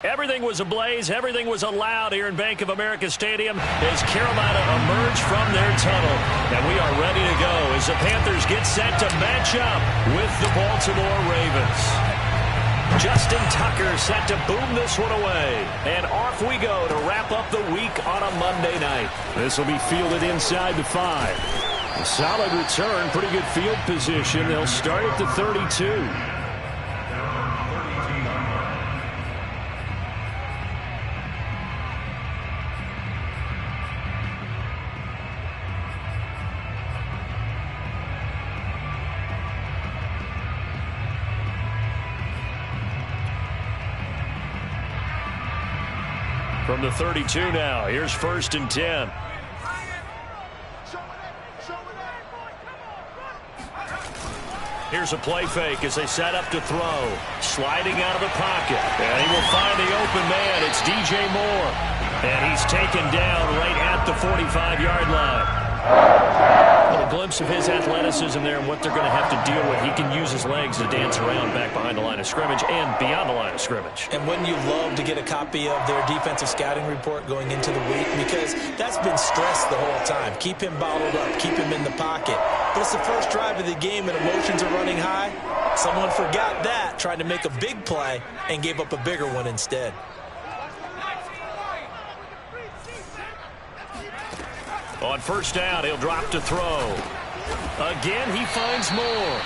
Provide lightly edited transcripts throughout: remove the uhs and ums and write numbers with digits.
Everything was ablaze. Everything was allowed here in Bank of America Stadium as Carolina emerged from their tunnel. And we are ready to go as the Panthers get set to match up with the Baltimore Ravens. Justin Tucker set to boom this one away. And off we go to wrap up the week on a Monday night. This will be fielded inside the 5. A solid return, pretty good field position. They'll start at the 32. From the 32 now, here's 1st and 10. Here's a play fake as they set up to throw. Sliding out of the pocket. And he will find the open man. It's DJ Moore. And he's taken down right at the 45-yard line. A little glimpse of his athleticism there and what they're going to have to deal with. He can use his legs to dance around back behind the line of scrimmage and beyond the line of scrimmage. And wouldn't you love to get a copy of their defensive scouting report going into the week? Because that's been stressed the whole time. Keep him bottled up. Keep him in the pocket. But it's the first drive of the game and emotions are running high. Someone forgot that, tried to make a big play, and gave up a bigger one instead. On 1st down, he'll drop to throw. Again, he finds more.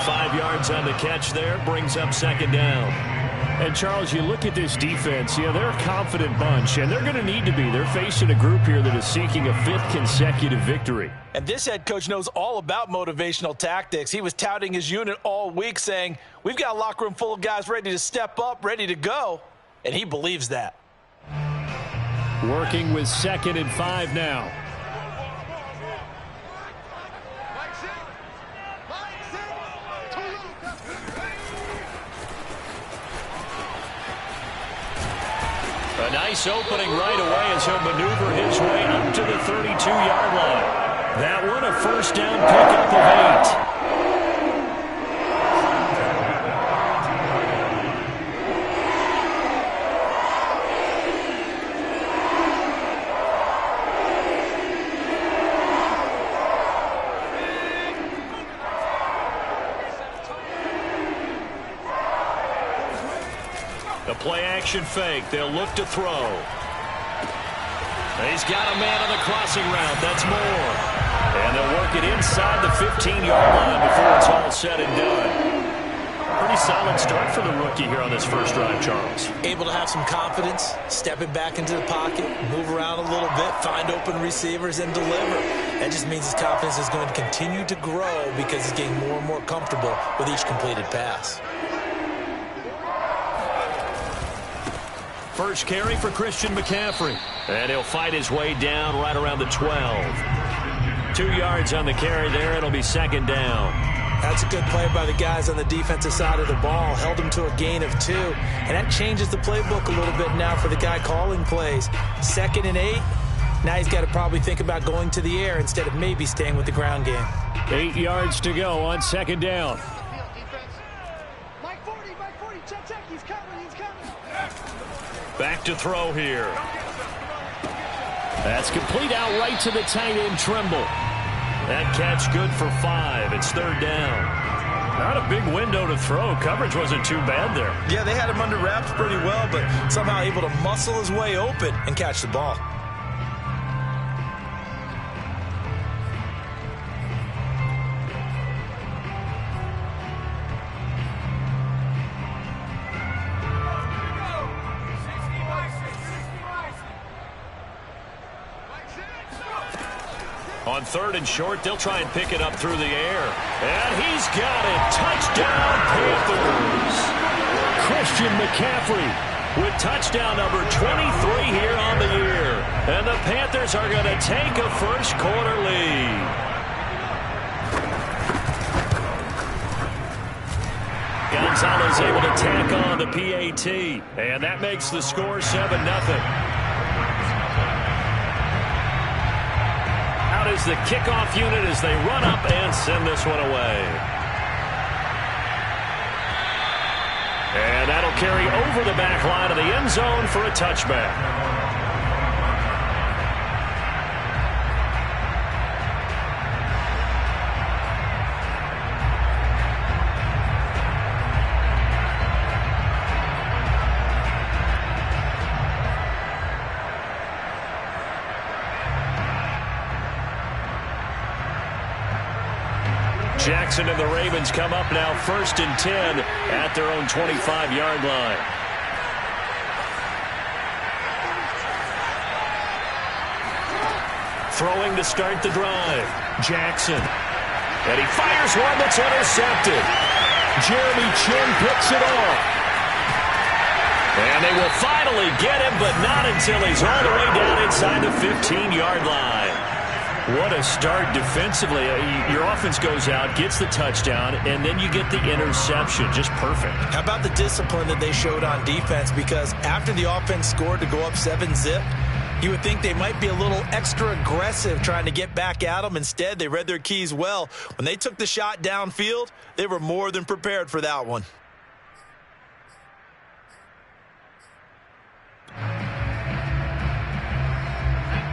5 yards on the catch there, brings up 2nd down. And, Charles, you look at this defense, they're a confident bunch, and they're going to need to be. They're facing a group here that is seeking a 5th consecutive victory. And this head coach knows all about motivational tactics. He was touting his unit all week saying, we've got a locker room full of guys ready to step up, ready to go. And he believes that. Working with 2nd and 5 now. A nice opening right away as he'll maneuver his way up to the 32-yard line. That one a 1st down pickup of 8. Play-action fake. They'll look to throw. He's got a man on the crossing route. That's Moore. And they'll work it inside the 15-yard line before it's all said and done. Pretty solid start for the rookie here on this first drive, Charles. Able to have some confidence, stepping back into the pocket, move around a little bit, find open receivers, and deliver. That just means his confidence is going to continue to grow because he's getting more and more comfortable with each completed pass. First carry for Christian McCaffrey. And he'll fight his way down right around the 12. 2 yards on the carry there. It'll be 2nd down. That's a good play by the guys on the defensive side of the ball. Held him to a gain of 2. And that changes the playbook a little bit now for the guy calling plays. 2nd and 8. Now he's got to probably think about going to the air instead of maybe staying with the ground game. 8 yards to go on 2nd down. Back to throw here. That's complete out right to the tight end, Trimble. That catch good for 5. It's 3rd down. Not a big window to throw. Coverage wasn't too bad there. Yeah, they had him under wraps pretty well, but somehow able to muscle his way open and catch the ball. On 3rd and short, they'll try and pick it up through the air. And he's got it. Touchdown, Panthers. Christian McCaffrey with touchdown number 23 here on the year. And the Panthers are going to take a first quarter lead. Gonzalez able to tack on the PAT. And that makes the score 7-0. Is the kickoff unit as they run up and send this one away. And that'll carry over the back line of the end zone for a touchback. Jackson and the Ravens come up now 1st and 10 at their own 25-yard line. Throwing to start the drive. Jackson. And he fires one that's intercepted. Jeremy Chin picks it off. And they will finally get him, but not until he's all the way down inside the 15-yard line. What a start defensively. Your offense goes out, gets the touchdown, and then you get the interception. Just perfect. How about the discipline that they showed on defense? Because after the offense scored to go up 7-zip, you would think they might be a little extra aggressive trying to get back at them. Instead, they read their keys well. When they took the shot downfield, they were more than prepared for that one.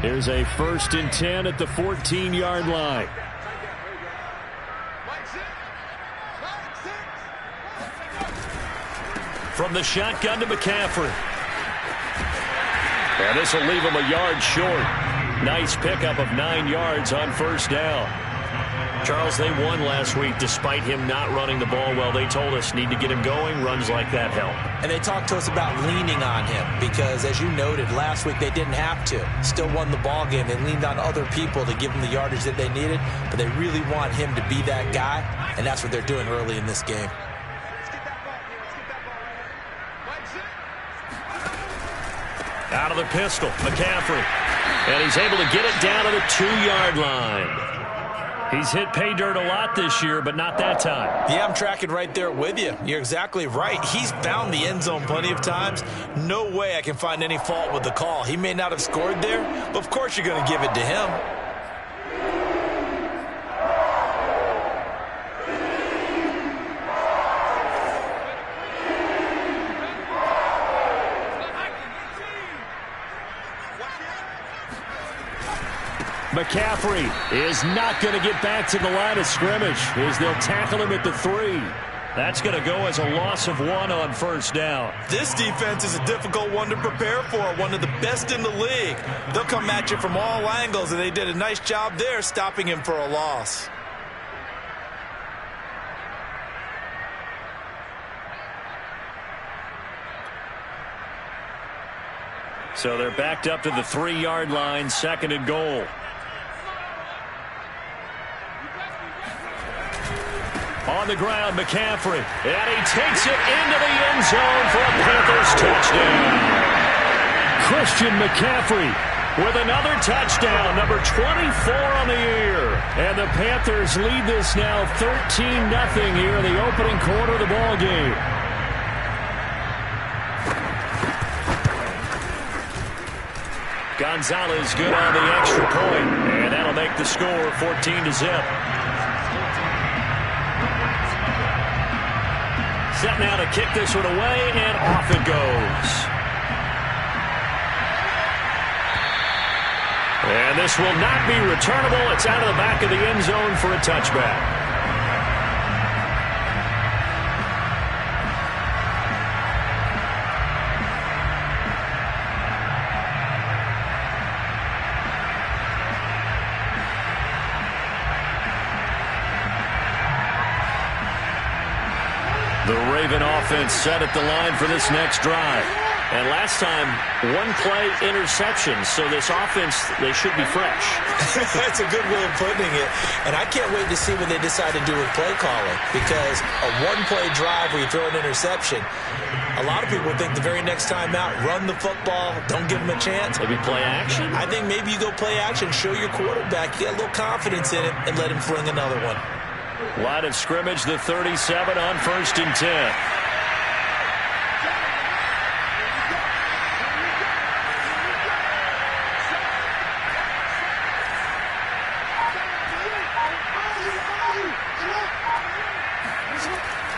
Here's a 1st and 10 at the 14-yard line. From the shotgun to McCaffrey. And this will leave him a yard short. Nice pickup of 9 yards on 1st down. Charles, they won last week despite him not running the ball well. They told us need to get him going. Runs like that help. And they talked to us about leaning on him because, as you noted, last week they didn't have to. Still won the ball game. They leaned on other people to give them the yardage that they needed, but they really want him to be that guy, and that's what they're doing early in this game. Out of the pistol, McCaffrey. And he's able to get it down to the 2-yard line. He's hit pay dirt a lot this year, but not that time. Yeah, I'm tracking right there with you. You're exactly right. He's found the end zone plenty of times. No way I can find any fault with the call. He may not have scored there, but of course you're going to give it to him. McCaffrey is not going to get back to the line of scrimmage as they'll tackle him at the 3. That's going to go as a loss of 1 on 1st down. This defense is a difficult one to prepare for, one of the best in the league. They'll come at you from all angles, and they did a nice job there stopping him for a loss. So they're backed up to the 3-yard line, 2nd and goal. On the ground, McCaffrey. And he takes it into the end zone for a Panthers touchdown. Christian McCaffrey with another touchdown, number 24 on the year. And the Panthers lead this now 13-0 here in the opening quarter of the ball game. Gonzalez good on the extra point, and that'll make the score 14-0. Set now to kick this one away, and off it goes. And this will not be returnable. It's out of the back of the end zone for a touchback. The Raven offense set at the line for this next drive. And last time, 1-play interception. So this offense, they should be fresh. That's a good way of putting it. And I can't wait to see what they decide to do with play calling. Because a 1-play drive where you throw an interception, a lot of people think the very next time out, run the football, don't give them a chance. Maybe play action? I think maybe you go play action, show your quarterback, get a little confidence in it, and let him fling another one. Line of scrimmage, the 37 on 1st and 10.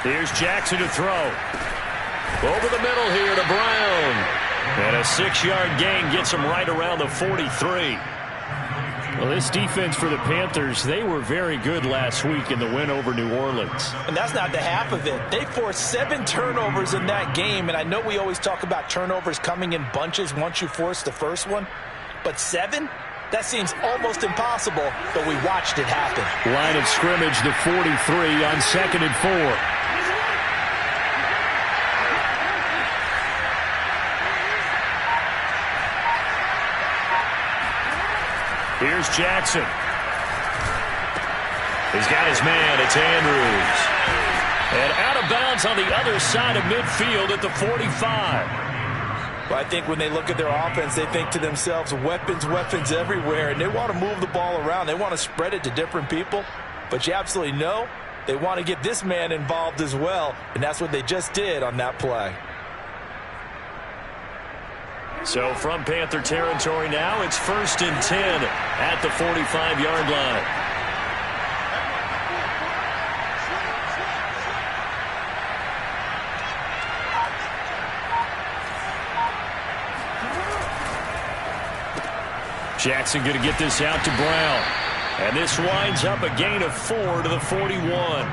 Here's Jackson to throw. Over the middle here to Brown. And a 6-yard gain gets him right around the 43. Well, this defense for the Panthers, they were very good last week in the win over New Orleans. And that's not the half of it. They forced 7 turnovers in that game, and I know we always talk about turnovers coming in bunches once you force the first one, but 7? That seems almost impossible, but we watched it happen. Line of scrimmage, the 43 on 2nd and 4. Here's Jackson. He's got his man. It's Andrews. And out of bounds on the other side of midfield at the 45. Well, I think when they look at their offense, they think to themselves, weapons, weapons everywhere, and they want to move the ball around. They want to spread it to different people. But you absolutely know they want to get this man involved as well, and that's what they just did on that play. So from Panther territory now, it's 1st and 10 at the 45-yard line. Jackson going to get this out to Brown. And this winds up a gain of 4 to the 41.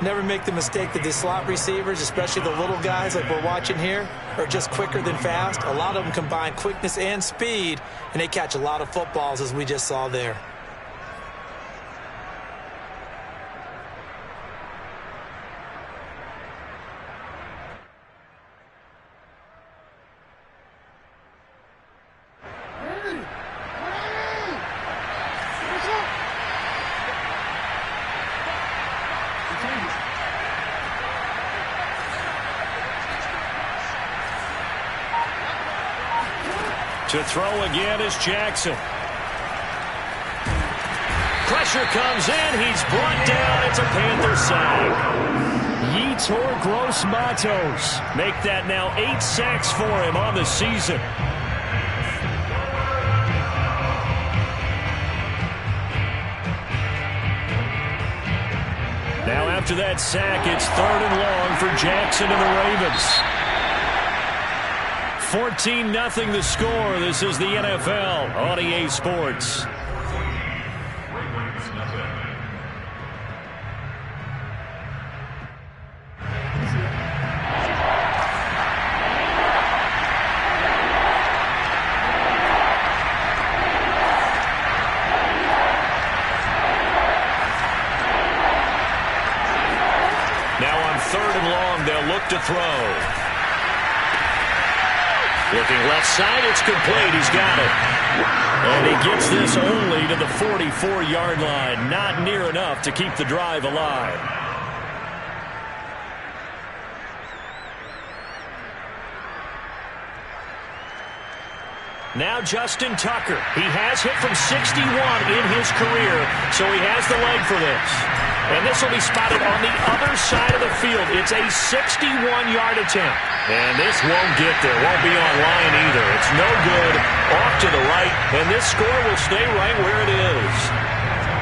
Never make the mistake that the slot receivers, especially the little guys like we're watching here, are just quicker than fast. A lot of them combine quickness and speed, and they catch a lot of footballs, as we just saw there. To throw again is Jackson. Pressure comes in. He's brought down. It's a Panther sack. Yetur Gross-Matos Make that now 8 sacks for him on the season. Now after that sack, it's 3rd and long for Jackson and the Ravens. 14-0 the score. This is the NFL on EA Sports. Now on 3rd and long, they'll look to throw. Looking left side, it's complete. He's got it. And he gets this only to the 44-yard line. Not near enough to keep the drive alive. Now Justin Tucker. He has hit from 61 in his career, so he has the leg for this. And this will be spotted on the other side of the field. It's a 61-yard attempt. And this won't get there. Won't be on line either. It's no good. Off to the right. And this score will stay right where it is.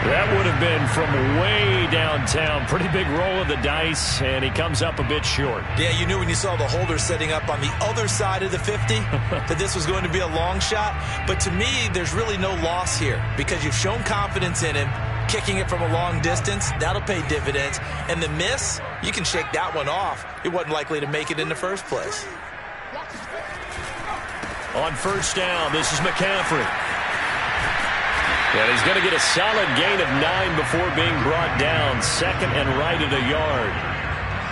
That would have been from way downtown. Pretty big roll of the dice, and he comes up a bit short. Yeah, you knew when you saw the holder setting up on the other side of the 50 that this was going to be a long shot. But to me, there's really no loss here because you've shown confidence in him. Kicking it from a long distance, that'll pay dividends. And the miss, you can shake that one off. He wasn't likely to make it in the first place. On 1st down, this is McCaffrey. And he's going to get a solid gain of 9 before being brought down. 2nd and right at a yard.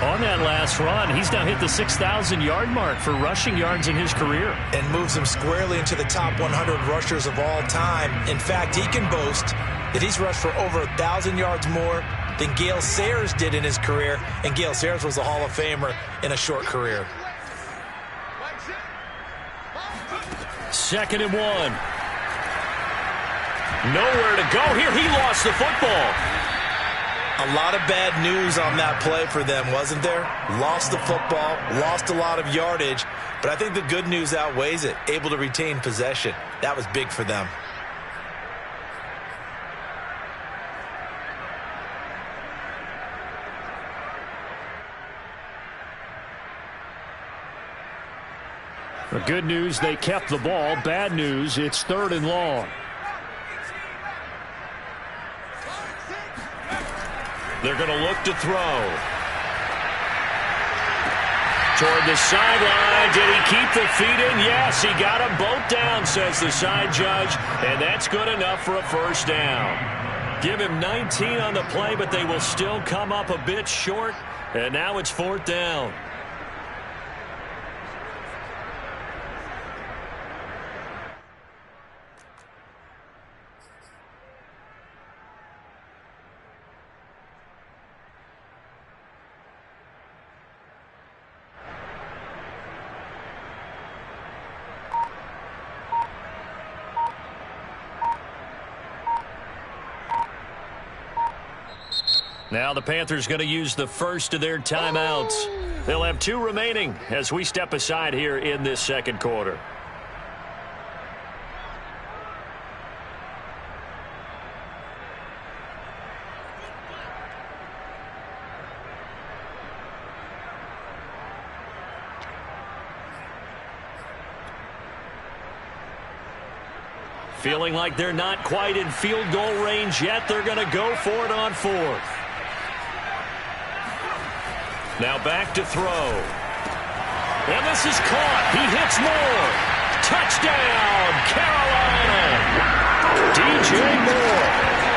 On that last run, he's now hit the 6,000-yard mark for rushing yards in his career. And moves him squarely into the top 100 rushers of all time. In fact, he can boast that he's rushed for over 1,000 yards more than Gale Sayers did in his career. And Gale Sayers was a Hall of Famer in a short career. 2nd and 1. Nowhere to go here. He lost the football. A lot of bad news on that play for them, wasn't there? Lost the football, lost a lot of yardage, but I think the good news outweighs it. Able to retain possession. That was big for them. The good news, they kept the ball. Bad news, it's 3rd and long. They're going to look to throw. Toward the sideline. Did he keep the feet in? Yes, he got them both down, says the side judge. And that's good enough for a first down. Give him 19 on the play, but they will still come up a bit short. And now it's 4th down. Now the Panthers going to use the first of their timeouts. They'll have 2 remaining as we step aside here in this second quarter. Feeling like they're not quite in field goal range yet. They're going to go for it on 4th. Now back to throw. And this is caught. He hits Moore. Touchdown, Carolina. DJ Moore.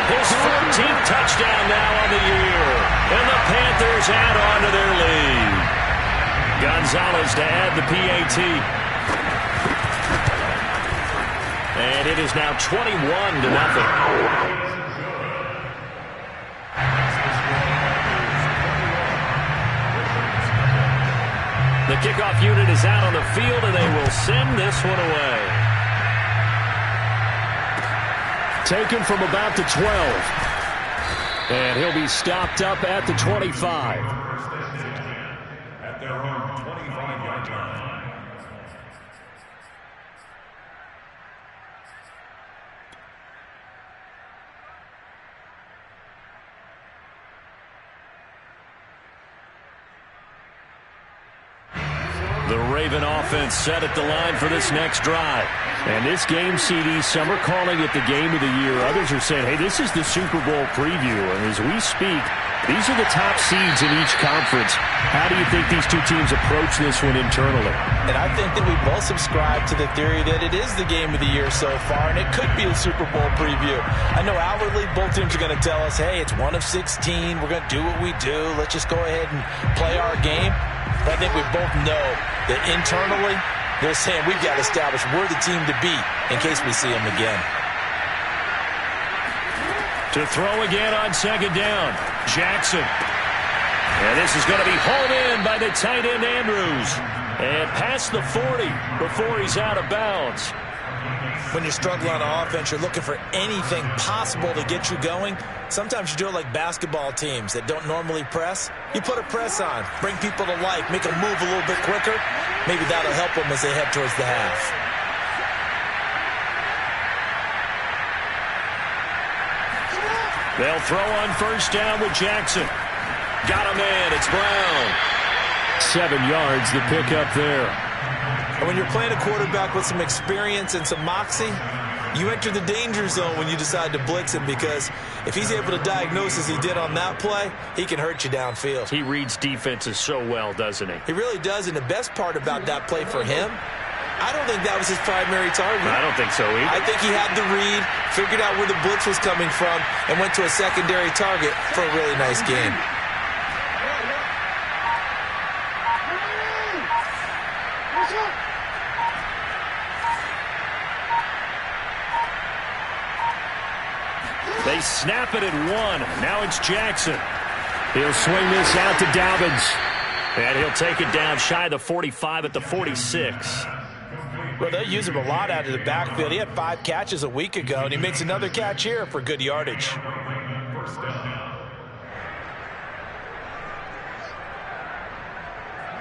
His 14th touchdown now on the year. And the Panthers add on to their lead. Gonzalez to add the PAT. And it is now 21-0. The kickoff unit is out on the field, and they will send this one away. Taken from about the 12. And he'll be stopped up at the 25. At their own 25-yard line. The Raven offense set at the line for this next drive. And this game, CD, some are calling it the game of the year. Others are saying, hey, this is the Super Bowl preview. And as we speak, these are the top seeds in each conference. How do you think these two teams approach this one internally? And I think that we both subscribe to the theory that it is the game of the year so far, and it could be a Super Bowl preview. I know outwardly both teams are going to tell us, hey, it's 1 of 16. We're going to do what we do. Let's just go ahead and play our game. But I think we both know that internally, they're saying we've got to establish we're the team to beat in case we see them again. To throw again on 2nd down, Jackson. And this is going to be hauled in by the tight end Andrews. And past the 40 before he's out of bounds. When you're struggling on offense, you're looking for anything possible to get you going. Sometimes you do it like basketball teams that don't normally press. You put a press on, bring people to life, make them move a little bit quicker. Maybe that'll help them as they head towards the half. They'll throw on 1st down with Jackson. Got a man. It's Brown. 7 yards, the pickup there. And when you're playing a quarterback with some experience and some moxie, you enter the danger zone when you decide to blitz him, because if he's able to diagnose as he did on that play, he can hurt you downfield. He reads defenses so well, doesn't he? He really does, and the best part about that play for him, I don't think that was his primary target. I don't think so either. I think he had the read, figured out where the blitz was coming from, and went to a secondary target for a really nice game. They snap it at 1. Now it's Jackson. He'll swing this out to Dobbins. And he'll take it down shy of the 45 at the 46. Well, they use him a lot out of the backfield. He had 5 catches a week ago, and he makes another catch here for good yardage.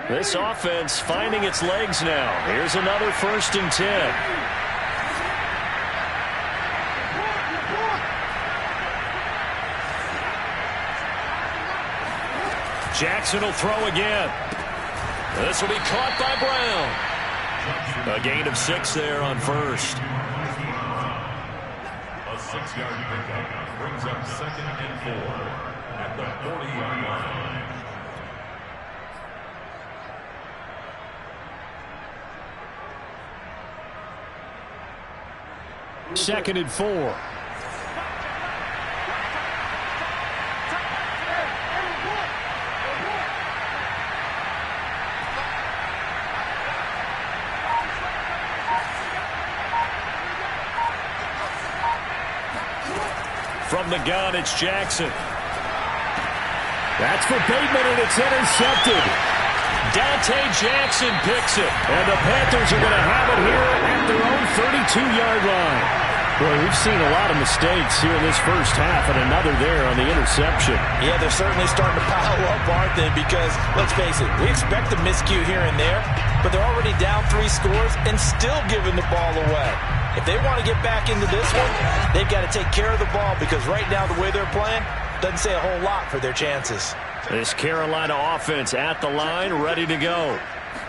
This offense finding its legs now. Here's another 1st and 10. Jackson will throw again. This will be caught by Brown. A gain of 6 there on first. A 6-yard pickup brings up 2nd and 4 at the 40-yard line. Second and 4. From the gun, it's Jackson. That's for Bateman, and it's intercepted. Dante Jackson picks it, and the Panthers are going to have it here at their own 32-yard line. Boy, we've seen a lot of mistakes here in this first half, and another there on the interception. Yeah, they're certainly starting to pile up, aren't they? Because, let's face it, we expect a miscue here and there, but they're already down 3 scores and still giving the ball away. If they want to get back into this one, they've got to take care of the ball, because right now the way they're playing doesn't say a whole lot for their chances. This Carolina offense at the line, ready to go.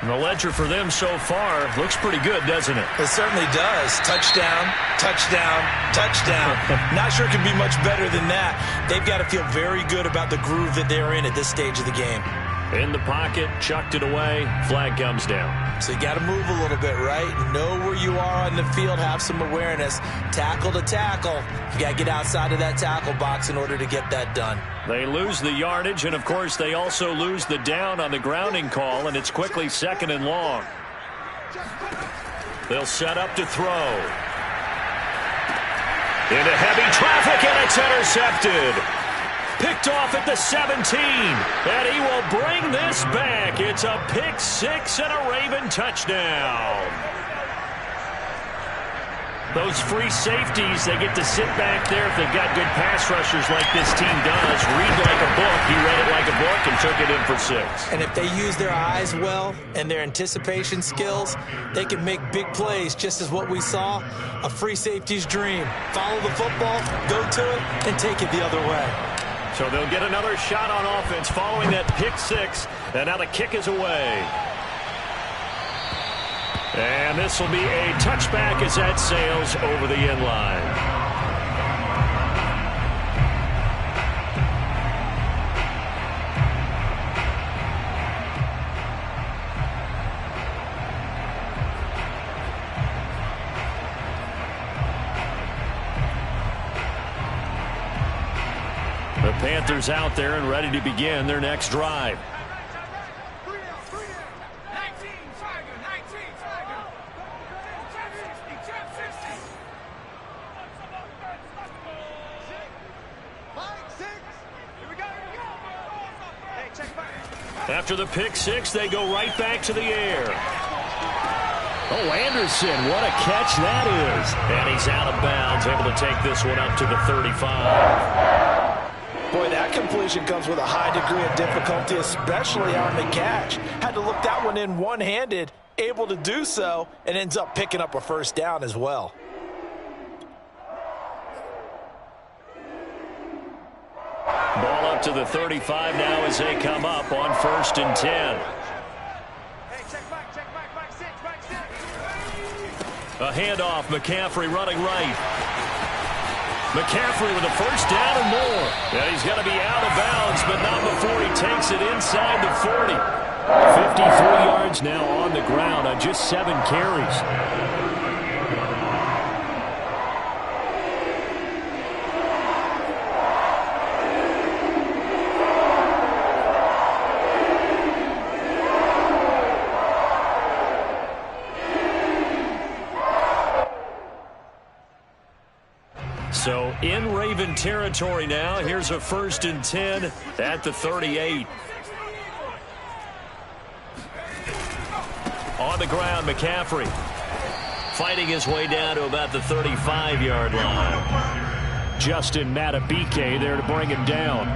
And the ledger for them so far looks pretty good, doesn't it? It certainly does. Touchdown, touchdown, touchdown. Not sure it can be much better than that. They've got to feel very good about the groove that they're in at this stage of the game. In the pocket, chucked it away, flag comes down. So you got to move a little bit, right? Know where you are on the field, have some awareness. Tackle to tackle. You got to get outside of that tackle box in order to get that done. They lose the yardage, and of course they also lose the down on the grounding call, and it's quickly 2nd and long. They'll set up to throw. Into heavy traffic, and it's intercepted. Picked off at the 17, and he will bring this back. It's a pick 6 and a Raven touchdown. Those free safeties, they get to sit back there if they've got good pass rushers like this team does. Read like a book. He read it like a book and took it in for 6. And if they use their eyes well and their anticipation skills, they can make big plays, just as what we saw, a free safety's dream. Follow the football, go to it, and take it the other way. So they'll get another shot on offense following that pick 6, and now the kick is away. And this will be a touchback as that sails over the end line. The Panthers out there and ready to begin their next drive. After the pick 6, they go right back to the air. Oh, Anderson, what a catch that is. And he's out of bounds, able to take this one up to the 35. Boy, that completion comes with a high degree of difficulty, especially on the catch. Had to look that one in one-handed, able to do so, and ends up picking up a first down as well. Ball up to the 35 now as they come up on 1st and 10. A handoff, McCaffrey running right. McCaffrey with a first down and more. And he's going to be out of bounds, but not before he takes it inside the 40. 53 yards now on the ground on just 7 carries. So in Raven territory now. Here's a 1st and 10 at the 38. On the ground, McCaffrey fighting his way down to about the 35-yard line. Justin Matabike there to bring him down.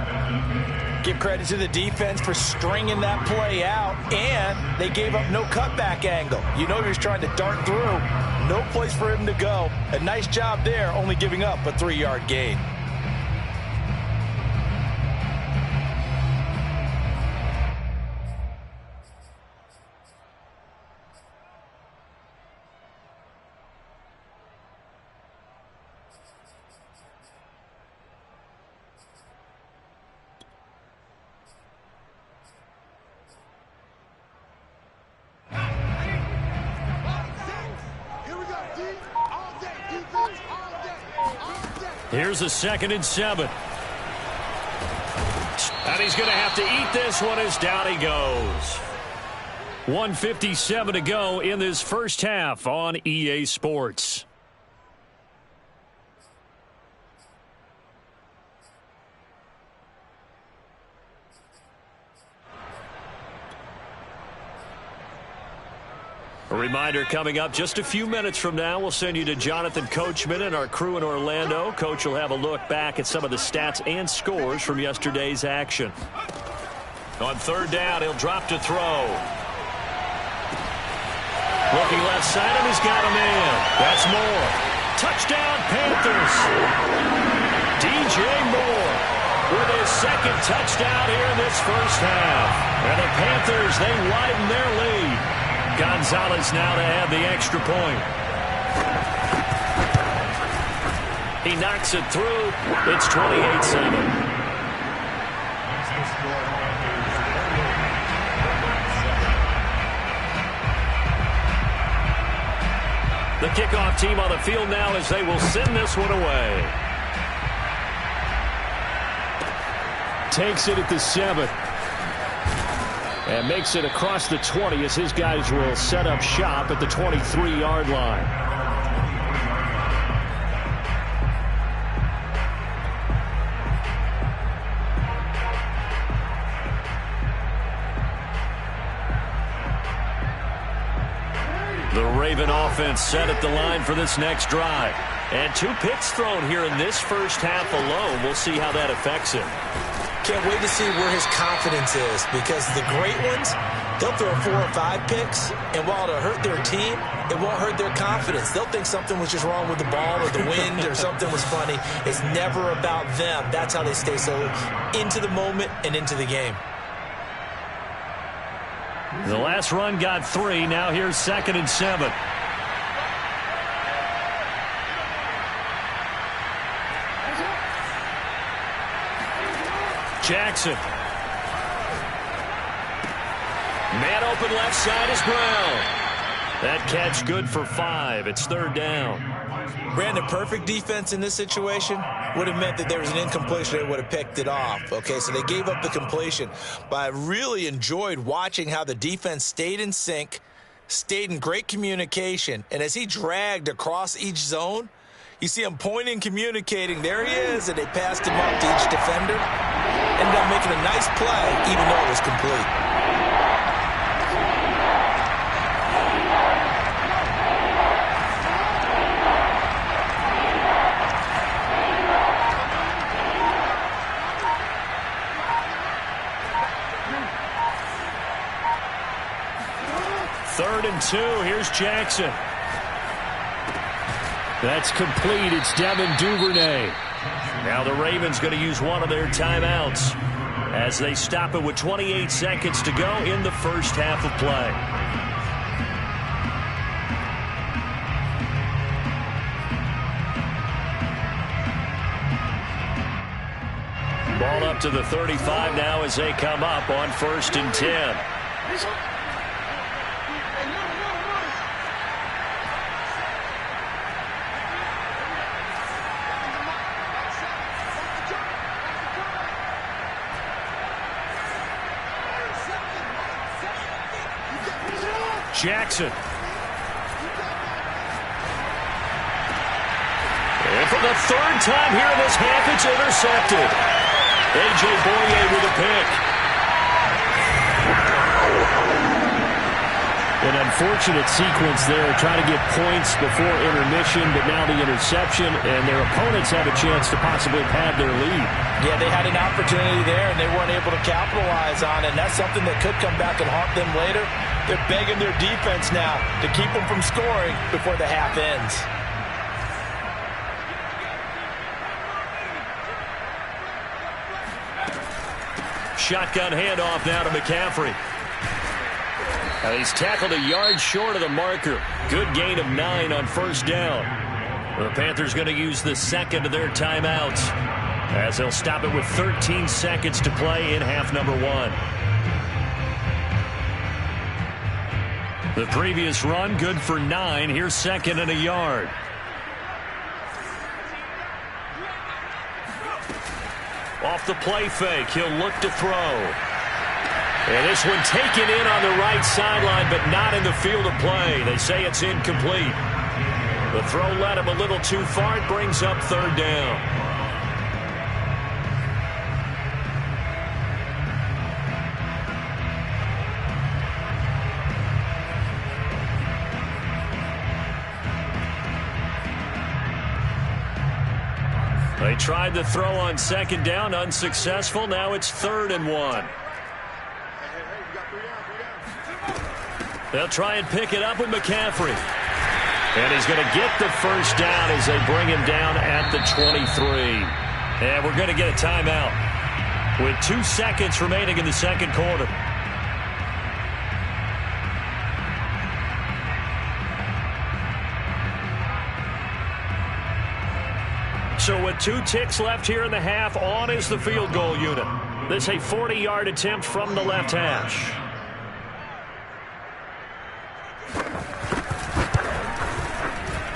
Give credit to the defense for stringing that play out, and they gave up no cutback angle. You know he was trying to dart through. No place for him to go. A nice job there, only giving up a 3-yard gain. Here's a 2nd and 7. And he's going to have to eat this one as down he goes. 1:57 to go in this first half on EA Sports. A reminder coming up just a few minutes from now, we'll send you to Jonathan Coachman and our crew in Orlando. Coach will have a look back at some of the stats and scores from yesterday's action. On 3rd down, he'll drop to throw. Looking left side, and he's got a man. That's Moore. Touchdown, Panthers. DJ Moore with his 2nd touchdown here in this first half. And the Panthers, they widen their lead. Gonzalez now to have the extra point. He knocks it through. It's 28-7. The kickoff team on the field now as they will send this one away. Takes it at the 7. And makes it across the 20 as his guys will set up shop at the 23-yard line. The Raven offense set at the line for this next drive. And 2 picks thrown here in this first half alone. We'll see how that affects him. Can't wait to see where his confidence is, because the great ones, they'll throw 4 or 5 picks, and while it'll hurt their team, it won't hurt their confidence. They'll think something was just wrong with the ball or the wind or something was funny. It's never about them. That's how they stay so into the moment and into the game. The last run got 3. Now here's 2nd and 7. Jackson. Man open left side is Brown. That catch good for 5. It's 3rd down. Brandon, perfect defense in this situation would have meant that there was an incompletion. They would have picked it off. Okay, so they gave up the completion. But I really enjoyed watching how the defense stayed in sync, stayed in great communication, and as he dragged across each zone, you see him pointing, communicating. There he is, and they passed him up to each defender. Ended up making a nice play, even though it was complete. Third and 2. Here's Jackson. That's complete. It's Devin Duvernay. Now the Ravens going to use one of their timeouts as they stop it with 28 seconds to go in the first half of play. Ball up to the 35 now as they come up on 1st and 10. Jackson. And for the 3rd time here in this half, it's intercepted. A.J. Boye with a pick. An unfortunate sequence there, trying to get points before intermission, but now the interception, and their opponents have a chance to possibly pad their lead. Yeah, they had an opportunity there, and they weren't able to capitalize on it, and that's something that could come back and haunt them later. They're begging their defense now to keep them from scoring before the half ends. Shotgun handoff now to McCaffrey. He's tackled a yard short of the marker. Good gain of 9 on 1st down. The Panthers going to use the 2nd of their timeouts as they'll stop it with 13 seconds to play in half number 1. The previous run good for 9. Here's 2nd and a yard. Off the play fake, he'll look to throw. And this one taken in on the right sideline, but not in the field of play. They say it's incomplete. The throw led him a little too far. It brings up third down. They tried the throw on second down, unsuccessful. Now it's 3rd and 1. They'll try and pick it up with McCaffrey. And he's going to get the first down as they bring him down at the 23. And we're going to get a timeout with 2 seconds remaining in the second quarter. So with 2 ticks left here in the half, on is the field goal unit. This is a 40-yard attempt from the left hash.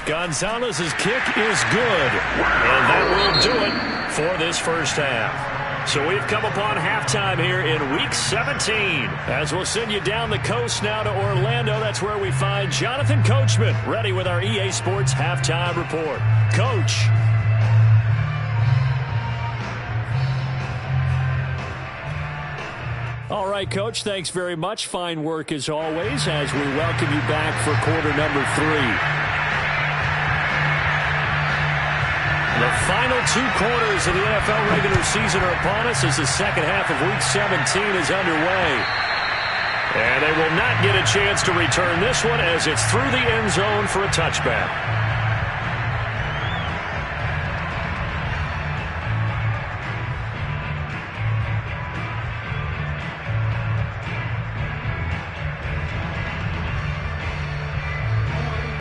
Gonzalez's kick is good, and that will do it for this first half. So we've come upon halftime here in Week 17. As we'll send you down the coast now to Orlando, that's where we find Jonathan Coachman, ready with our EA Sports Halftime Report. Coach. All right, Coach, thanks very much. Fine work as always as we welcome you back for quarter number 3. The final 2 quarters of the NFL regular season are upon us as the second half of Week 17 is underway. And they will not get a chance to return this one as it's through the end zone for a touchback.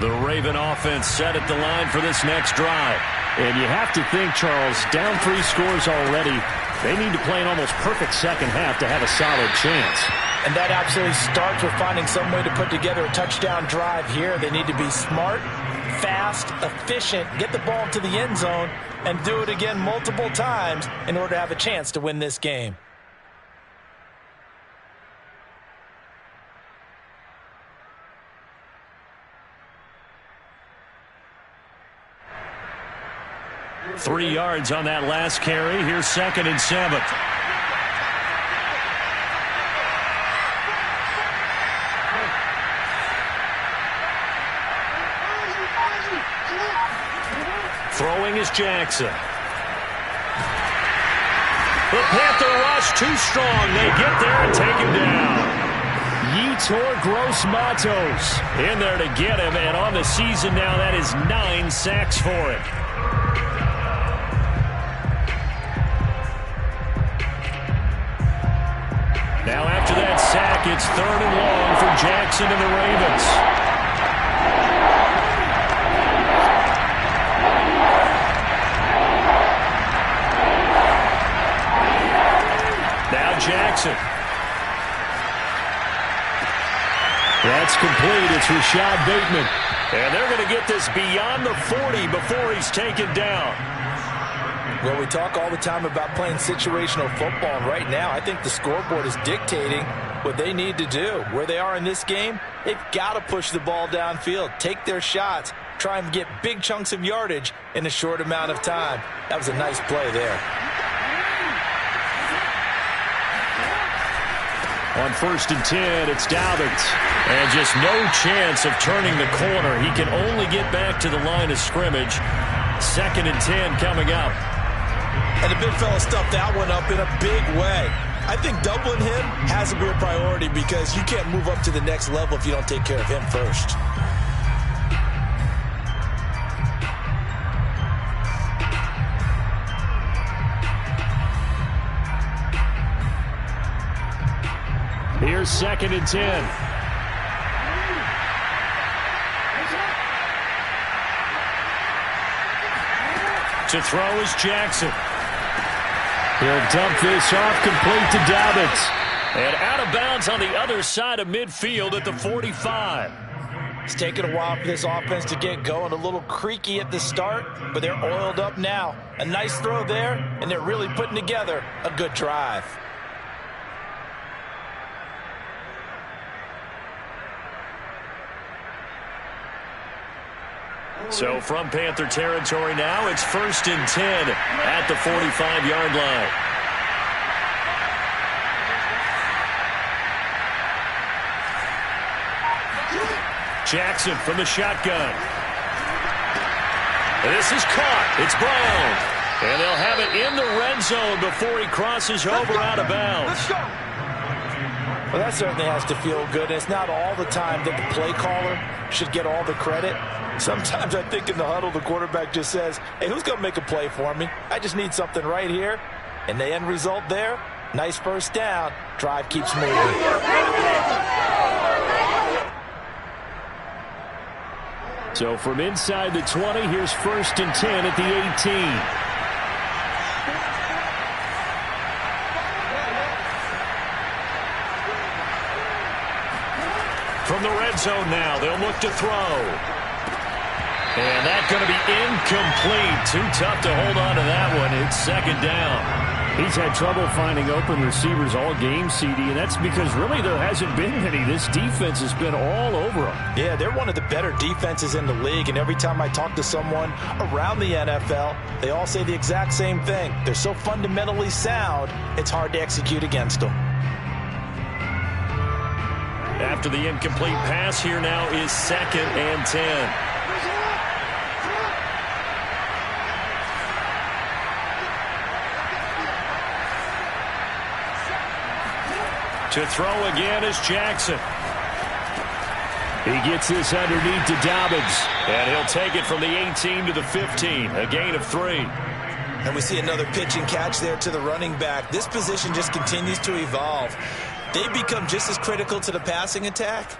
The Raven offense set at the line for this next drive. And you have to think, Charles, down 3 scores already. They need to play an almost perfect second half to have a solid chance. And that absolutely starts with finding some way to put together a touchdown drive here. They need to be smart, fast, efficient, get the ball to the end zone, and do it again multiple times in order to have a chance to win this game. Three yards on that last carry. Here's 2nd and 7. Throwing is Jackson. The Panther rush too strong. They get there and take him down. Yetur Gross-Matos in there to get him. And on the season now, that is 9 sacks for him. Now after that sack, it's 3rd and long for Jackson and the Ravens. Now Jackson. That's complete. It's Rashad Bateman. And they're going to get this beyond the 40 before he's taken down. Well, we talk all the time about playing situational football, and right now I think the scoreboard is dictating what they need to do. Where they are in this game, they've got to push the ball downfield, take their shots, try and get big chunks of yardage in a short amount of time. That was a nice play there. On 1st and 10, it's Dobbins. And just no chance of turning the corner. He can only get back to the line of scrimmage. 2nd and 10 coming up. And the big fella stuffed that one up in a big way. I think doubling him has to be a priority because you can't move up to the next level if you don't take care of him first. Here's 2nd and 10. To throw is Jackson. He'll dump this off, complete to Dobbins. And out of bounds on the other side of midfield at the 45. It's taken a while for this offense to get going. A little creaky at the start, but they're oiled up now. A nice throw there, and they're really putting together a good drive. So from Panther territory now, it's 1st and 10 at the 45-yard line. Jackson from the shotgun. This is caught. It's Brown. And they'll have it in the red zone before he crosses over out of bounds. Let's go. Well, that certainly has to feel good. It's not all the time that the play caller should get all the credit. Sometimes I think in the huddle, the quarterback just says, hey, who's going to make a play for me? I just need something right here. And the end result there, nice first down. Drive keeps moving. So from inside the 20, here's 1st and 10 at the 18. From the red zone now, they'll look to throw. And that's going to be incomplete. Too tough to hold on to that one. It's 2nd down. He's had trouble finding open receivers all game, CD, and that's because really there hasn't been any. This defense has been all over them. Yeah, they're one of the better defenses in the league, and every time I talk to someone around the NFL, they all say the exact same thing. They're so fundamentally sound, it's hard to execute against them. After the incomplete pass, here now is 2nd and 10. To throw again is Jackson. He gets this underneath to Dobbins. And he'll take it from the 18 to the 15. A gain of 3. And we see another pitch and catch there to the running back. This position just continues to evolve. They become just as critical to the passing attack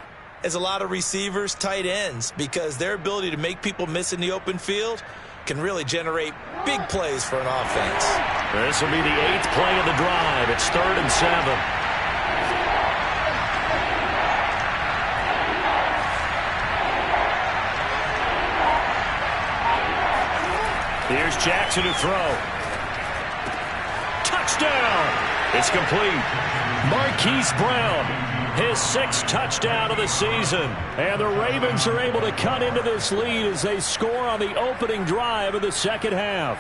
as a lot of receivers, tight ends, because their ability to make people miss in the open field can really generate big plays for an offense. This will be the 8th play of the drive. It's 3rd and 7. Here's Jackson to throw. Touchdown! It's complete. Marquise Brown, his 6th touchdown of the season. And the Ravens are able to cut into this lead as they score on the opening drive of the 2nd half.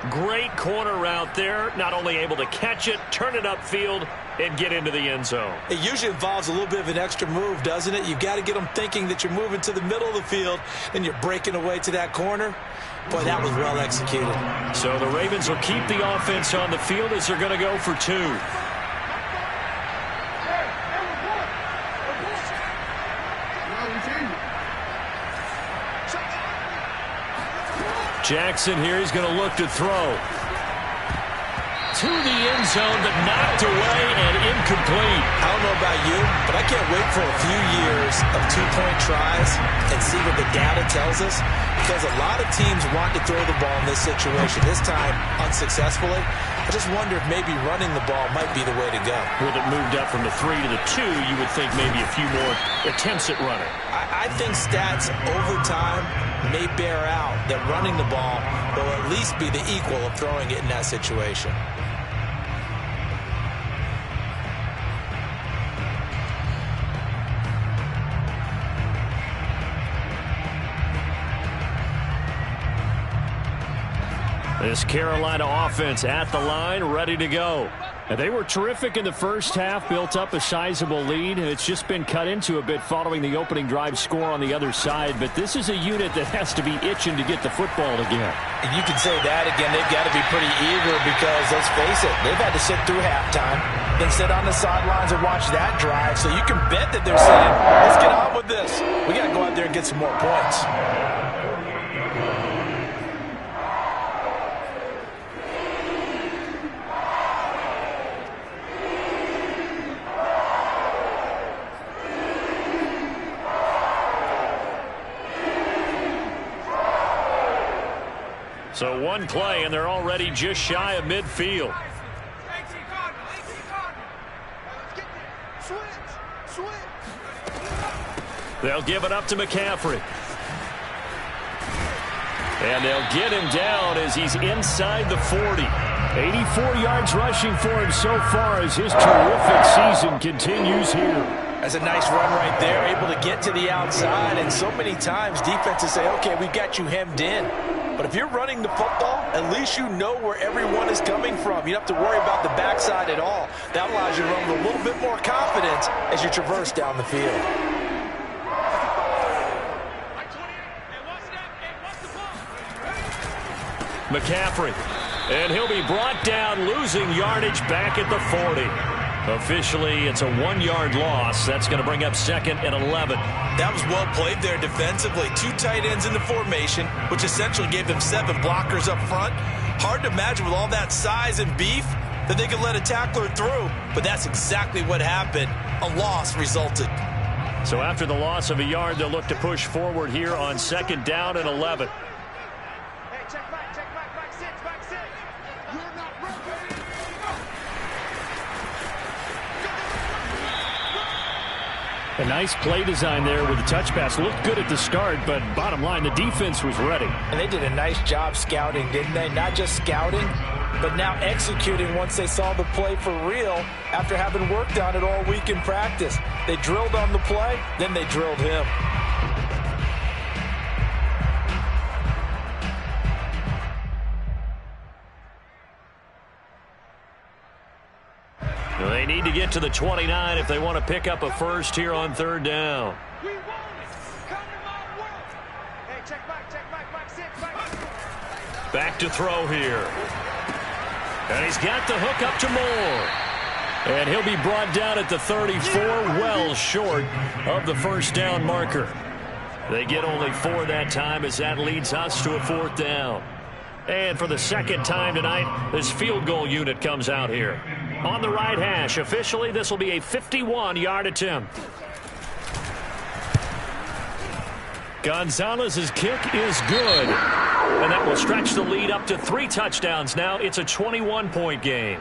Great corner route there. Not only able to catch it, turn it upfield, and get into the end zone. It usually involves a little bit of an extra move, doesn't it? You've got to get them thinking that you're moving to the middle of the field and you're breaking away to that corner. Boy, that was well executed. So the Ravens will keep the offense on the field as they're going to go for 2. Jackson here, he's going to look to throw. To the end zone, but knocked away and incomplete. I don't know about you, but I can't wait for a few years of 2-point tries and see what the data tells us, because a lot of teams want to throw the ball in this situation. This time, unsuccessfully. I just wonder if maybe running the ball might be the way to go. With it moved up from the 3 to the 2, you would think maybe a few more attempts at running. I think stats over time may bear out that running the ball will at least be the equal of throwing it in that situation. This Carolina offense at the line, ready to go. And they were terrific in the first half, built up a sizable lead, and it's just been cut into a bit following the opening drive score on the other side. But this is a unit that has to be itching to get the football again. And you can say that again. They've got to be pretty eager because, let's face it, they've had to sit through halftime, then sit on the sidelines and watch that drive. So you can bet that they're saying, let's get on with this. We got to go out there and get some more points. So one play, and they're already just shy of midfield. They'll give it up to McCaffrey. And they'll get him down as he's inside the 40. 84 yards rushing for him so far as his terrific season continues here. That's a nice run right there, able to get to the outside. And so many times defenses say, okay, we've got you hemmed in. But if you're running the football, at least you know where everyone is coming from. You don't have to worry about the backside at all. That allows you to run with a little bit more confidence as you traverse down the field. McCaffrey, and he'll be brought down, losing yardage back at the 40. Officially, it's a 1-yard loss. That's going to bring up 2nd and 11. That was well played there defensively. 2 tight ends in the formation, which essentially gave them 7 blockers up front. Hard to imagine with all that size and beef that they could let a tackler through, but that's exactly what happened. A loss resulted. So after the loss of a yard, they'll look to push forward here on 2nd down and 11. A nice play design there with the touch pass. Looked good at the start, but bottom line, the defense was ready. And they did a nice job scouting, didn't they? Not just scouting, but now executing once they saw the play for real after having worked on it all week in practice. They drilled on the play, then they drilled him. They need to get to the 29 if they want to pick up a first here on 3rd down. Back to throw here. And he's got the hook up to Moore. And he'll be brought down at the 34, well short of the first down marker. They get only 4 that time as that leads us to a 4th down. And for the 2nd time tonight, this field goal unit comes out here. On the right hash, officially, this will be a 51-yard attempt. Gonzalez's kick is good. And that will stretch the lead up to 3 touchdowns now. It's a 21-point game.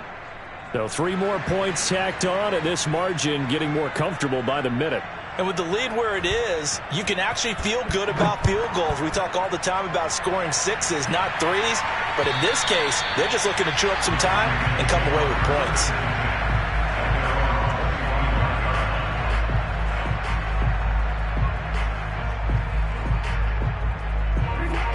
So 3 more points tacked on, and this margin getting more comfortable by the minute. And with the lead where it is, you can actually feel good about field goals. We talk all the time about scoring 6s, not 3s. But in this case, they're just looking to chew up some time and come away with points.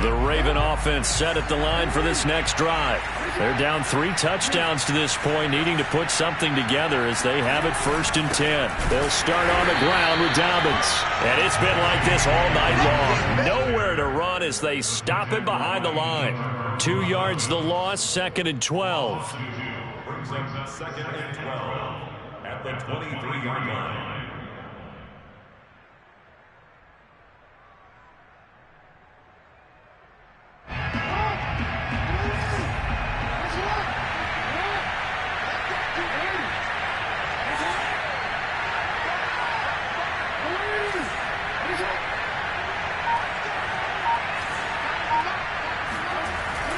The Raven offense set at the line for this next drive. They're down 3 touchdowns to this point, needing to put something together as they have it 1st and 10. They'll start on the ground with Dobbins. And it's been like this all night long. Nowhere to run as they stop it behind the line. 2 yards the loss, 2nd and 12. Brings up 2nd and 12 at the 23-yard line.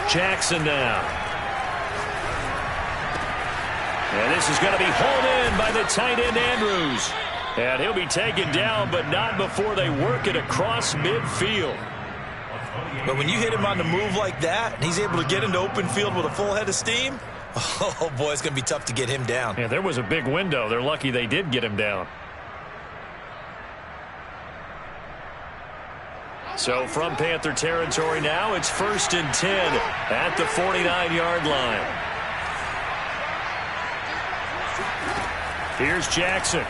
Jackson now. And this is going to be hauled in by the tight end Andrews. And he'll be taken down, but not before they work it across midfield. But when you hit him on the move like that, and he's able to get into open field with a full head of steam, oh boy, it's going to be tough to get him down. Yeah, there was a big window. They're lucky they did get him down. So from Panther territory now, it's 1st and 10 at the 49-yard line. Here's Jackson.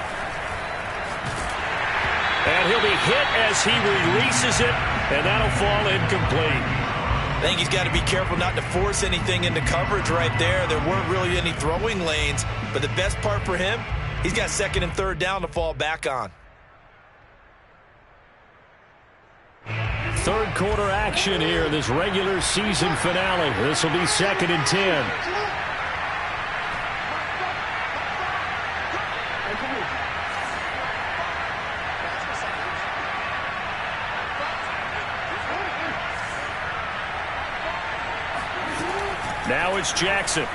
And he'll be hit as he releases it, and that'll fall incomplete. I think he's got to be careful not to force anything into coverage right there. There weren't really any throwing lanes, but the best part for him, he's got 2nd and 3rd down to fall back on. 3rd quarter action here, this regular season finale. This will be 2nd and 10. Now it's Jackson.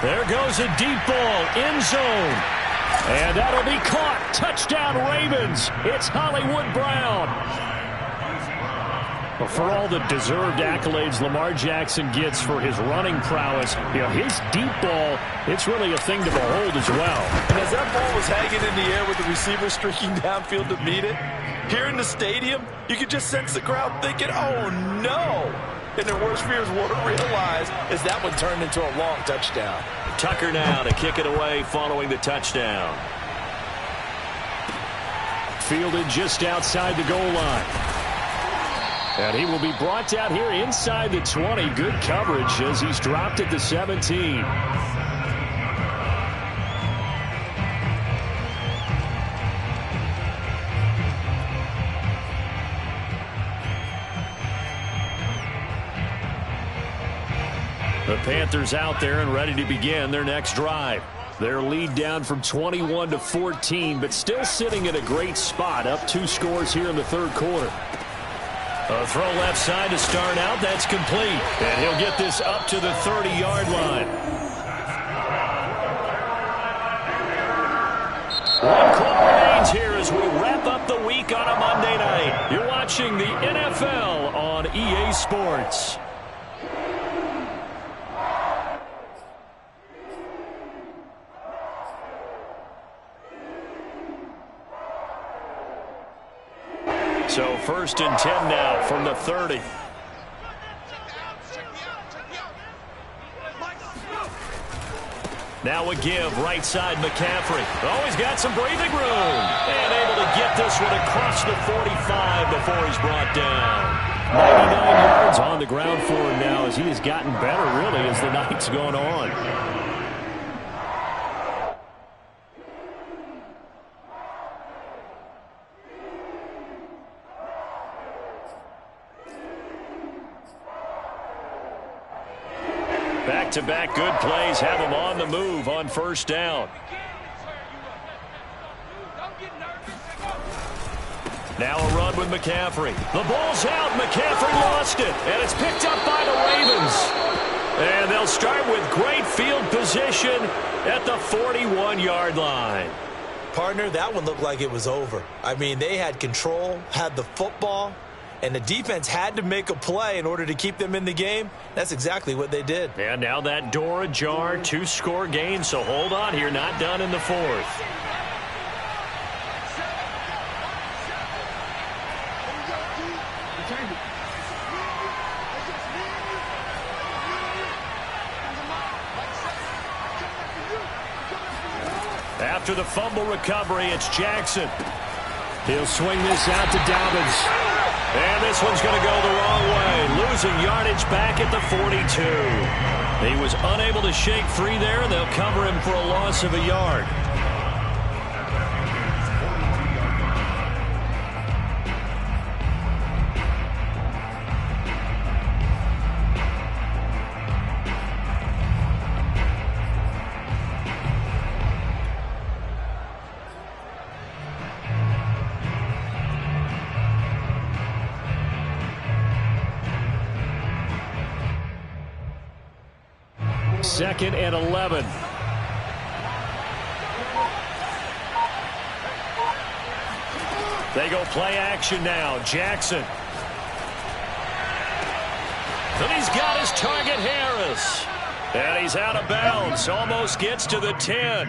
There goes a deep ball, end zone. And that'll be caught. Touchdown, Ravens. It's Hollywood Brown. Well, for all the deserved accolades Lamar Jackson gets for his running prowess, his deep ball, it's really a thing to behold as well. And as that ball was hanging in the air with the receiver streaking downfield to meet it, here in the stadium, you could just sense the crowd thinking, oh, no. And their worst fears were realized as that one turned into a long touchdown. Tucker now to kick it away following the touchdown. Fielded just outside the goal line. And he will be brought down here inside the 20. Good coverage as he's dropped at the 17. The Panthers out there and ready to begin their next drive. Their lead down from 21 to 14, but still sitting at a great spot, up 2 scores here in the third quarter. A throw left side to start out. That's complete. And he'll get this up to the 30-yard line. One call remains here as we wrap up the week on a Monday night. You're watching the NFL on EA Sports. So 1st and 10 now from the 30. Now a give, right side McCaffrey. Oh, he's got some breathing room. And able to get this one across the 45 before he's brought down. 99 yards on the ground for him now as he has gotten better, really, as the night's gone on. Back-to-back good plays have him on the move on 1st down. Now a run with McCaffrey. The ball's out. McCaffrey lost it. And it's picked up by the Ravens. And they'll start with great field position at the 41-yard line. Partner, that one looked like it was over. I mean, they had control, had the football, and the defense had to make a play in order to keep them in the game. That's exactly what they did. And now that door ajar, 2-score game, so hold on here, not done in the 4th. After the fumble recovery, it's Jackson. He'll swing this out to Dobbins. And this one's going to go the wrong way. Losing yardage back at the 42. He was unable to shake free there, and they'll cover him for a loss of a yard. Second and 11. They go play action now. Jackson. And he's got his target, Harris. And he's out of bounds. Almost gets to the 10.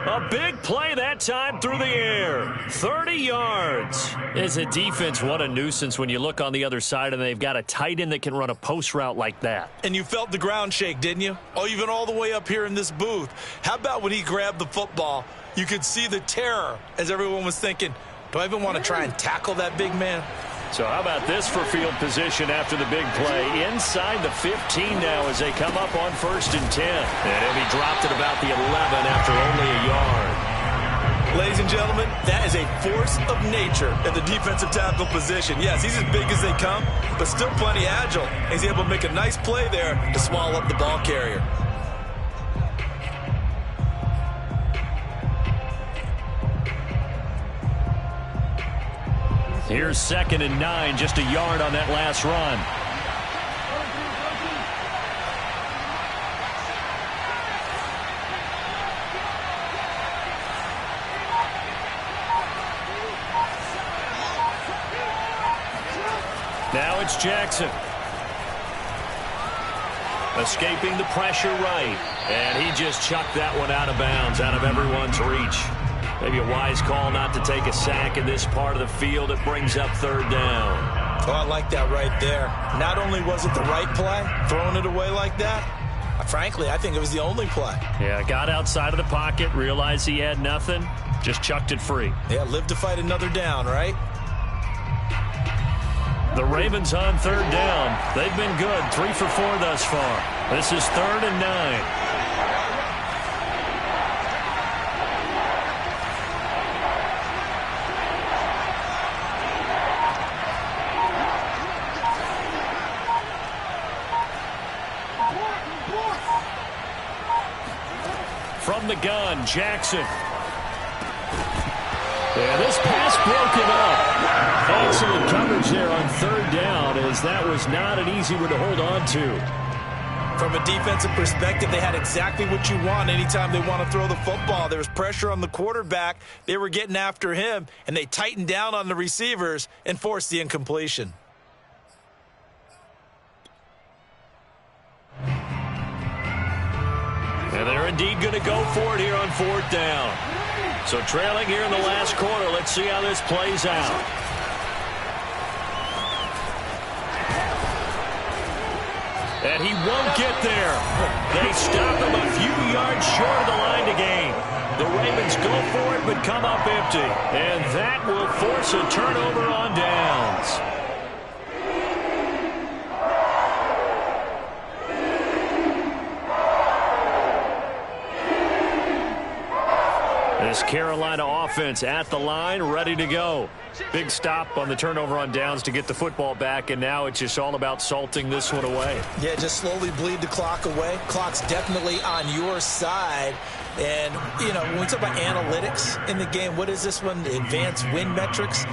A big play that time through the air. 30 yards. As a defense, what a nuisance when you look on the other side and they've got a tight end that can run a post route like that. And you felt the ground shake, didn't you? Oh, even all the way up here in this booth. How about when he grabbed the football? You could see the terror as everyone was thinking, do I even want to try and tackle that big man? So how about this for field position after the big play? Inside the 15 now as they come up on 1st and 10. And he'll be dropped at about the 11 after only a yard. Ladies and gentlemen, that is a force of nature at the defensive tackle position. Yes, he's as big as they come, but still plenty agile. He's able to make a nice play there to swallow up the ball carrier. Here's 2nd and 9, just a yard on that last run. Now it's Jackson. Escaping the pressure right. And he just chucked that one out of bounds, out of everyone's reach. Maybe a wise call not to take a sack in this part of the field. It brings up third down. Oh, I like that right there. Not only was it the right play, throwing it away like that, frankly, I think it was the only play. Yeah, got outside of the pocket, realized he had nothing, just chucked it free. Yeah, live to fight another down, right? The Ravens on third down. They've been good, 3 for 4 thus far. This is 3rd and 9. From the gun, Jackson. And this pass broken up. Excellent coverage there on third down, as that was not an easy one to hold on to. From a defensive perspective, they had exactly what you want anytime they want to throw the football. There was pressure on the quarterback. They were getting after him, and they tightened down on the receivers and forced the incompletion. And they're indeed going to go for it here on 4th down. So trailing here in the last quarter. Let's see how this plays out. And he won't get there. They stop him a few yards short of the line to gain. The Ravens go for it but come up empty. And that will force a turnover on downs. This Carolina offense at the line, ready to go. Big stop on the turnover on downs to get the football back, and now it's just all about salting this one away. Yeah, just slowly bleed the clock away. Clock's definitely on your side. And, you know, when we talk about analytics in the game, what is this one? The advanced win metrics?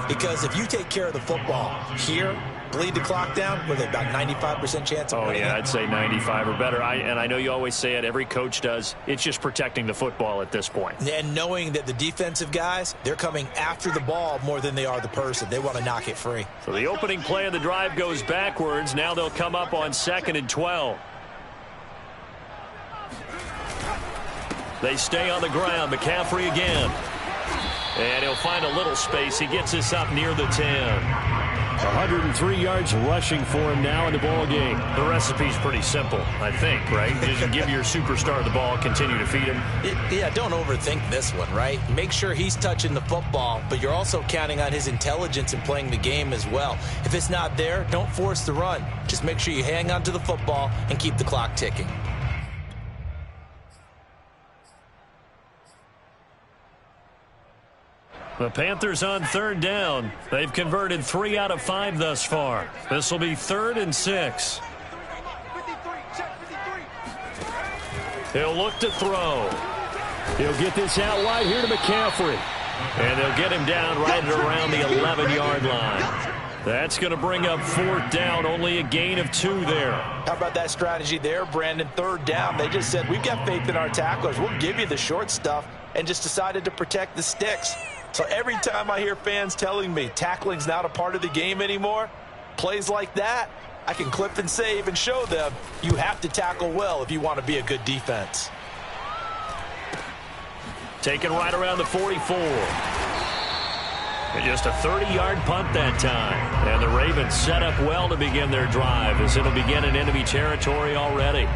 Because if you take care of the football here, bleed the clock down with about 95% chance of winning. Oh, yeah, I'd say 95 or better. And I know you always say it, every coach does. It's just protecting the football at this point. And knowing that the defensive guys, they're coming after the ball more than they are the person. They want to knock it free. So the opening play of the drive goes backwards. Now they'll come up on 2nd and 12. They stay on the ground. McCaffrey again. And he'll find a little space. He gets this up near the 10. 103 yards rushing for him now in the ball game. The recipe's pretty simple, I think, right? Just give your superstar the ball, continue to feed him. Yeah, don't overthink this one, right? Make sure he's touching the football, but you're also counting on his intelligence in playing the game as well. If it's not there, don't force the run. Just make sure you hang on to the football and keep the clock ticking. The Panthers on 3rd down. They've converted 3 out of 5 thus far. This will be 3rd and 6. He'll look to throw. He'll get this out wide here to McCaffrey. And they'll get him down right around the 11-yard line. That's going to bring up 4th down, only a gain of 2 there. How about that strategy there, Brandon? 3rd down. They just said, we've got faith in our tacklers. We'll give you the short stuff, and just decided to protect the sticks. So every time I hear fans telling me tackling's not a part of the game anymore, plays like that, I can clip and save and show them you have to tackle well if you want to be a good defense. Taken right around the 44. And just a 30-yard punt that time. And the Ravens set up well to begin their drive, as it'll begin in enemy territory already.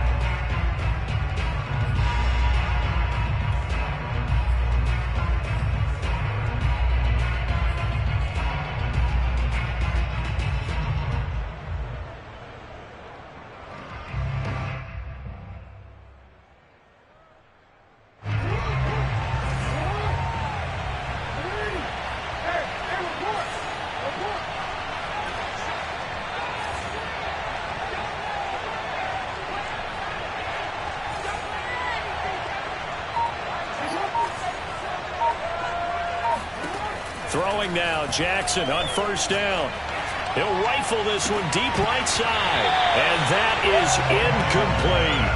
Throwing now, Jackson on 1st down. He'll rifle this one deep right side. And that is incomplete.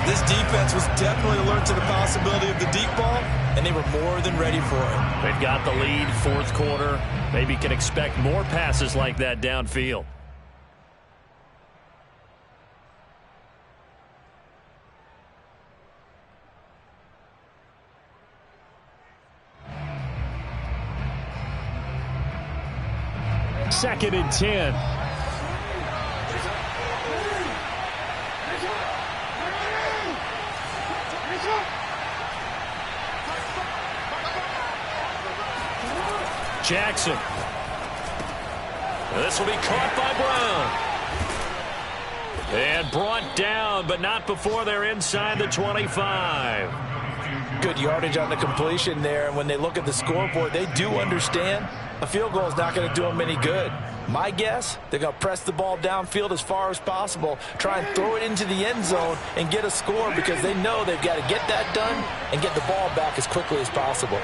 This defense was definitely alert to the possibility of the deep ball, and they were more than ready for it. They've got the lead, fourth quarter. Maybe can expect more passes like that downfield. Second and 10. Jackson. This will be caught by Brown. And brought down, but not before they're inside the 25. Good yardage on the completion there. And when they look at the scoreboard, they do understand a field goal is not going to do them any good. My guess, they're going to press the ball downfield as far as possible, try and throw it into the end zone and get a score because they know they've got to get that done and get the ball back as quickly as possible.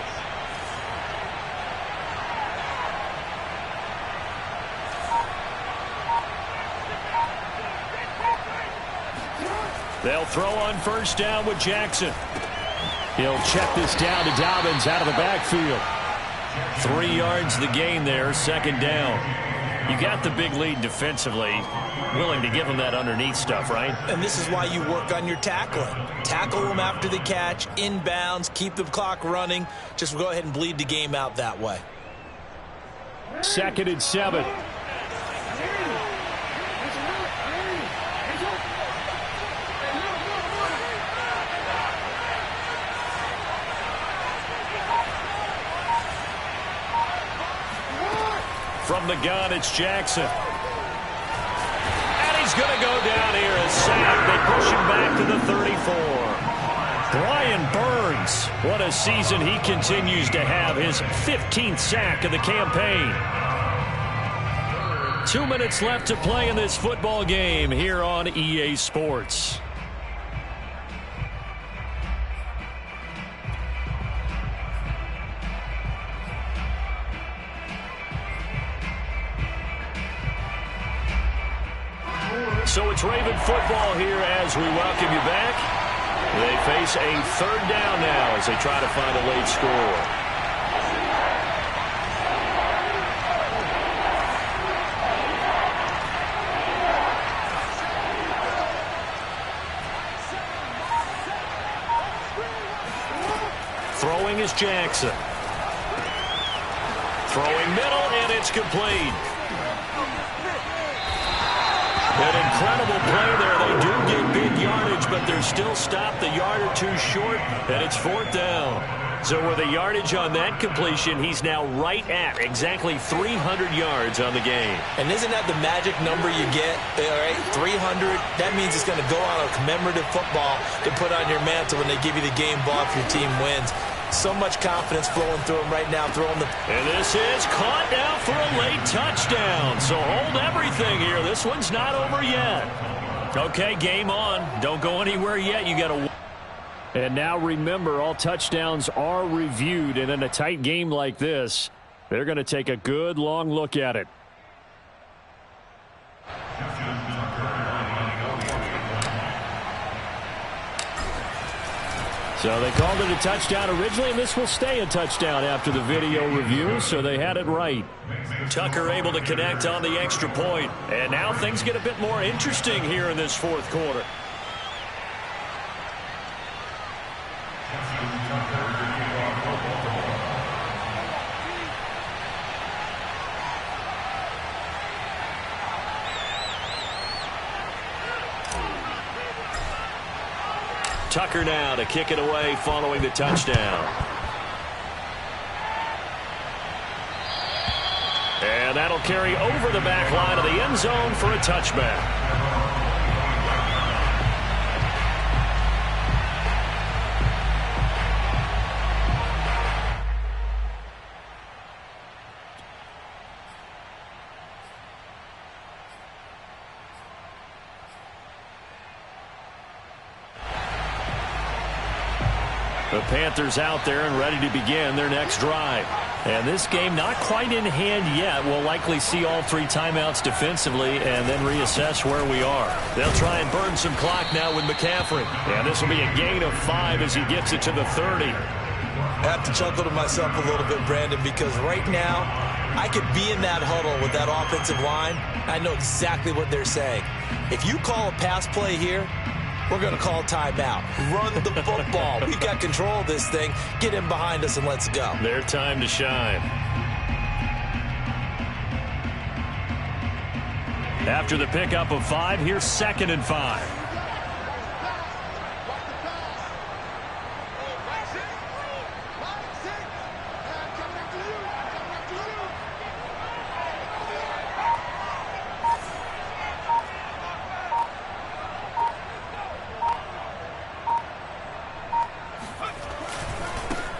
They'll throw on first down with Jackson. He'll check this down to Dobbins out of the backfield. 3 yards the gain there, second down. You got the big lead defensively. Willing to give them that underneath stuff, right? And this is why you work on your tackling. Tackle them after the catch, inbounds, keep the clock running. Just go ahead and bleed the game out that way. Second and 7. From the gun, it's Jackson. And he's going to go down here as sacked. They push him back to the 34. Brian Burns, what a season he continues to have. His 15th sack of the campaign. 2 minutes left to play in this football game here on EA Sports. So it's Raven football here as we welcome you back. They face a third down now as they try to find a late score. Throwing is Jackson. Throwing middle, and it's complete. An incredible play there. They do get big yardage, but they're still stopped a yard or two short, and it's fourth down. So with the yardage on that completion, he's now right at exactly 300 yards on the game. And isn't that the magic number you get? All right, 300. That means it's going to go on a commemorative football to put on your mantle when they give you the game ball if your team wins. So much confidence flowing through him right now. And this is caught now for a late touchdown. So hold everything here. This one's not over yet. Okay, game on. Don't go anywhere yet. You got to. And now remember, all touchdowns are reviewed. And in a tight game like this, they're going to take a good long look at it. So they called it a touchdown originally, and this will stay a touchdown after the video review, so they had it right. Tucker able to connect on the extra point, and now things get a bit more interesting here in this fourth quarter. Tucker now to kick it away following the touchdown. And that'll carry over the back line of the end zone for a touchback. The Panthers out there and ready to begin their next drive. And this game not quite in hand yet. We'll likely see all 3 timeouts defensively and then reassess where we are. They'll try and burn some clock now with McCaffrey. And this will be a gain of 5 as he gets it to the 30. I have to chuckle to myself a little bit, Brandon, because right now I could be in that huddle with that offensive line. I know exactly what they're saying. If you call a pass play here, we're going to call timeout. Run the football. We've got control of this thing. Get in behind us and let's go. Their time to shine. After the pickup of 5, here's 2nd and 5.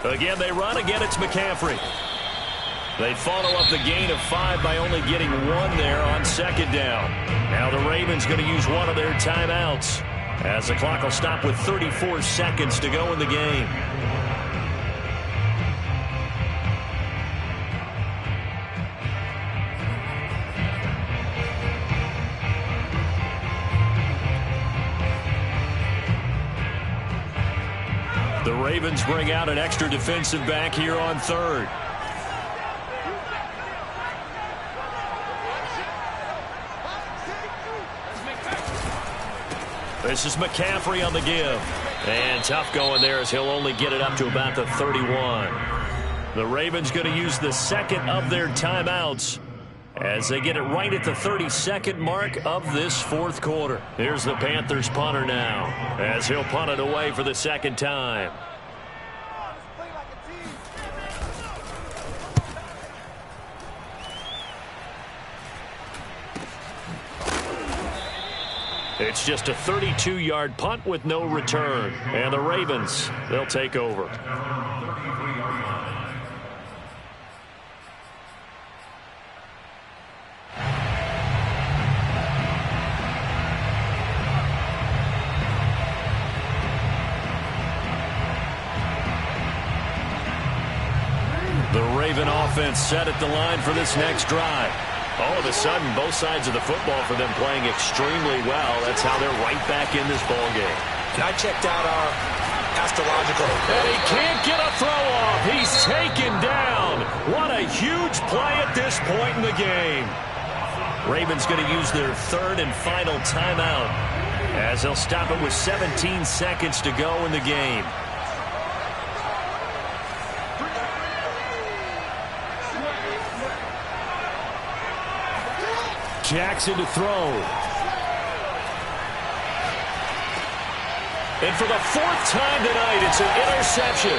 Again, they run. Again, it's McCaffrey. They follow up the gain of 5 by only getting 1 there on 2nd down. Now the Ravens going to use one of their timeouts as the clock will stop with 34 seconds to go in the game. The Ravens bring out an extra defensive back here on 3rd. This is McCaffrey on the give. And tough going there as he'll only get it up to about the 31. The Ravens going to use the 2nd of their timeouts as they get it right at the 32nd mark of this 4th quarter. Here's the Panthers punter now as he'll punt it away for the 2nd time. It's just a 32-yard punt with no return. And the Ravens, they'll take over. The Raven offense set at the line for this next drive. All of a sudden, both sides of the football for them playing extremely well. That's how they're right back in this ball game. And I checked out our astrological. And he can't get a throw off. He's taken down. What a huge play at this point in the game. Ravens going to use their 3rd and final timeout as they'll stop it with 17 seconds to go in the game. Jackson to throw. And for the 4th time tonight, it's an interception.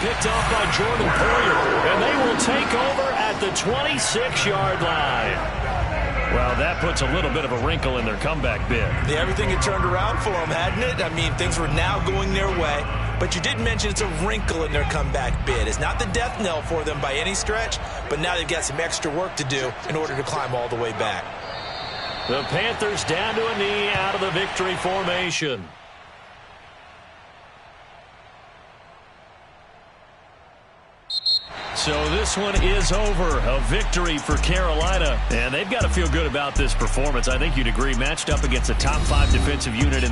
Picked off by Jordan Poyer. And they will take over at the 26-yard line. Well, that puts a little bit of a wrinkle in their comeback bid. Yeah, everything had turned around for them, hadn't it? I mean, things were now going their way. But you did mention it's a wrinkle in their comeback bid. It's not the death knell for them by any stretch, but now they've got some extra work to do in order to climb all the way back. The Panthers down to a knee out of the victory formation. So this one is over. A victory for Carolina. And they've got to feel good about this performance. I think you'd agree, matched up against a top 5 defensive unit in